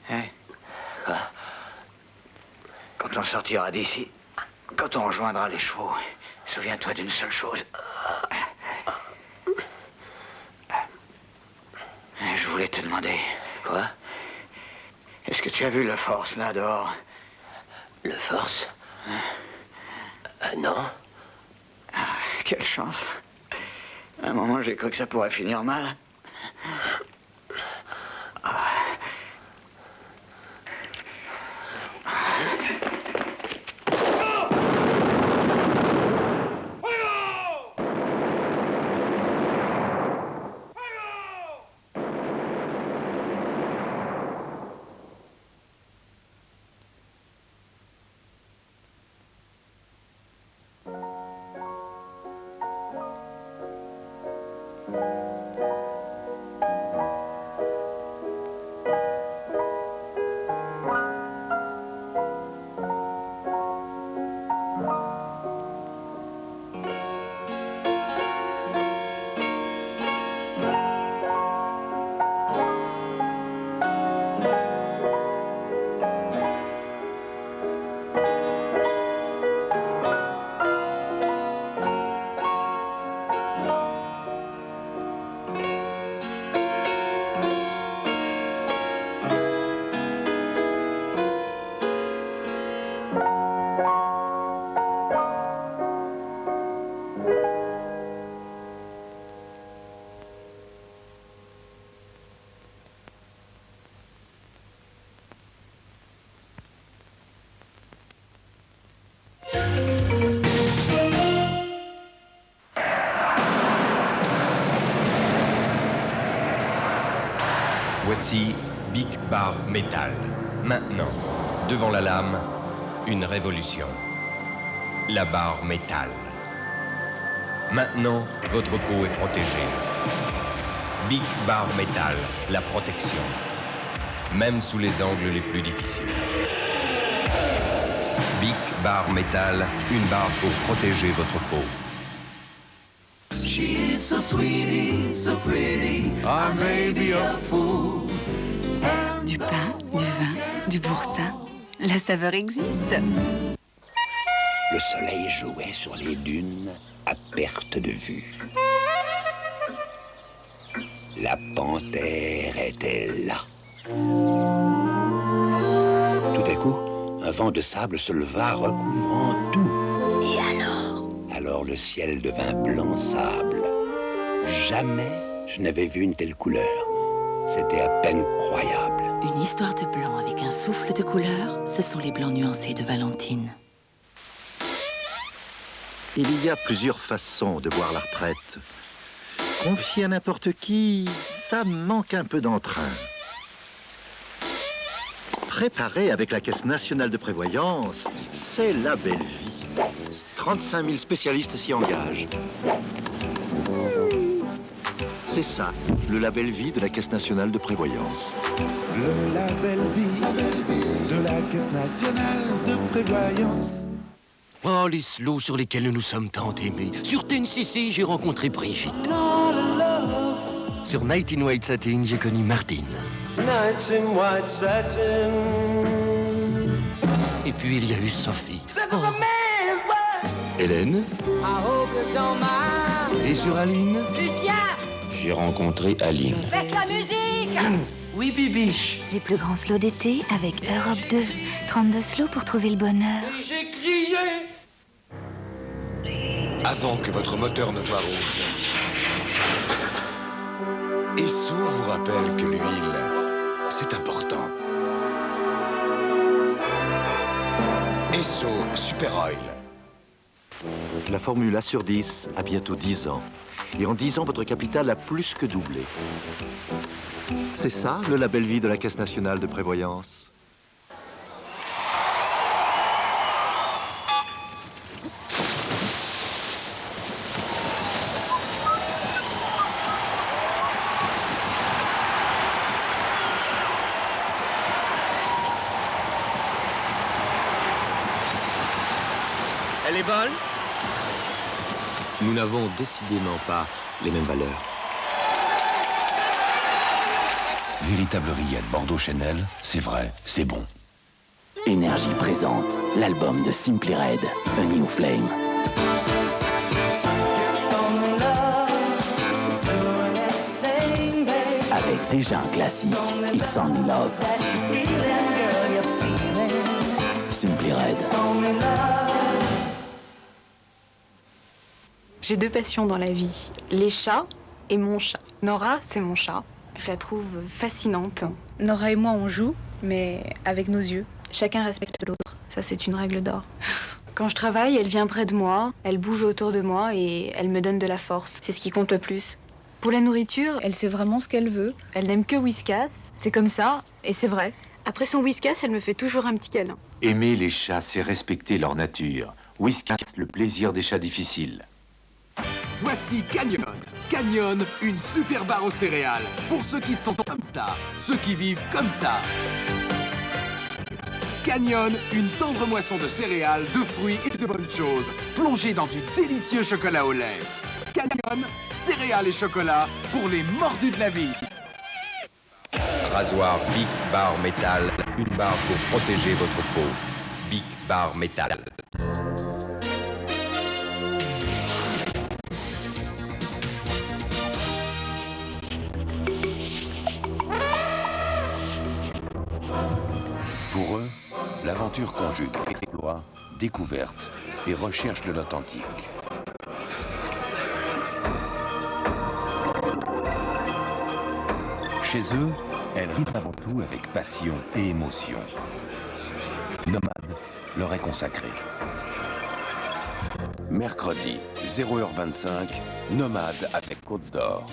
Hein? Quand on sortira d'ici, quand on rejoindra les chevaux, souviens-toi d'une seule chose. Je voulais te demander... Quoi? Est-ce que tu as vu le Force, là, dehors? Le Force? Non. Ah, quelle chance. À un moment, j'ai cru que ça pourrait finir mal. Voici Big Bar Metal. Maintenant, devant la lame, une révolution. La barre métal. Maintenant, votre peau est protégée. Big Bar Metal, la protection. Même sous les angles les plus difficiles. Big Bar Metal, une barre pour protéger votre peau. She is so sweetie, so pretty, I may be a fool. Du pain, du vin, du boursin, la saveur existe. Le soleil jouait sur les dunes à perte de vue. La panthère était là. Tout à coup, un vent de sable se leva recouvrant tout. Et alors? Alors le ciel devint blanc sable. Jamais je n'avais vu une telle couleur. C'était à peine croyable. Une histoire de blanc avec un souffle de couleur, ce sont les blancs nuancés de Valentine. Il y a plusieurs façons de voir la retraite. Confier à n'importe qui, ça manque un peu d'entrain. Préparer avec la Caisse nationale de prévoyance, c'est la belle vie. 35 000 spécialistes s'y engagent. C'est ça, le label vie de la Caisse nationale de prévoyance. Le label vie de la Caisse nationale de prévoyance. Oh, les slows sur lesquels nous nous sommes tant aimés. Sur Tennessee, j'ai rencontré Brigitte. Sur Night in White Satin, j'ai connu Martine. Nights in white satin. Et puis, il y a eu Sophie. Oh. Hélène. Et sur Aline. Lucien. J'ai rencontré Aline. Baisse la musique. Oui, bibiche. Les plus grands slows d'été avec Europe 2. 32 slows pour trouver le bonheur. J'ai crié. Avant que votre moteur ne voie rouge, Esso vous rappelle que l'huile, c'est important. Esso Super Oil. La formule A sur 10 a bientôt 10 ans. Et en 10 ans, votre capital a plus que doublé. C'est ça, le label vie de la Caisse nationale de prévoyance. Elle est bonne? Nous n'avons décidément pas les mêmes valeurs. véritable rillette Bordeaux-Chanel, c'est vrai, c'est bon. Énergie présente l'album de Simply Red, A New Flame. Avec déjà un classique, It's Only Love. Simply Red. J'ai deux passions dans la vie, les chats et mon chat. Nora, c'est mon chat. Je la trouve fascinante. Nora et moi, on joue, mais avec nos yeux. Chacun respecte l'autre. Ça, c'est une règle d'or. Quand je travaille, elle vient près de moi, elle bouge autour de moi et elle me donne de la force. C'est ce qui compte le plus. Pour la nourriture, elle sait vraiment ce qu'elle veut. Elle n'aime que Whiskas. C'est comme ça, et c'est vrai. Après son Whiskas, elle me fait toujours un petit câlin. Aimer les chats, c'est respecter leur nature. Whiskas, le plaisir des chats difficiles. Voici Canyon. Canyon, une super barre aux céréales. Pour ceux qui sont comme ça, ceux qui vivent comme ça. Canyon, une tendre moisson de céréales, de fruits et de bonnes choses, plongée dans du délicieux chocolat au lait. Canyon, céréales et chocolat pour les mordus de la vie. Rasoir Bic Bar Métal, une barre pour protéger votre peau. Bic Bar Métal. Pour eux, l'aventure conjugue exploit, découverte et recherche de l'authentique. Chez eux, elle rit avant tout avec passion et émotion. Nomade leur est consacré. Mercredi, 0h25, Nomade avec Côte d'Or.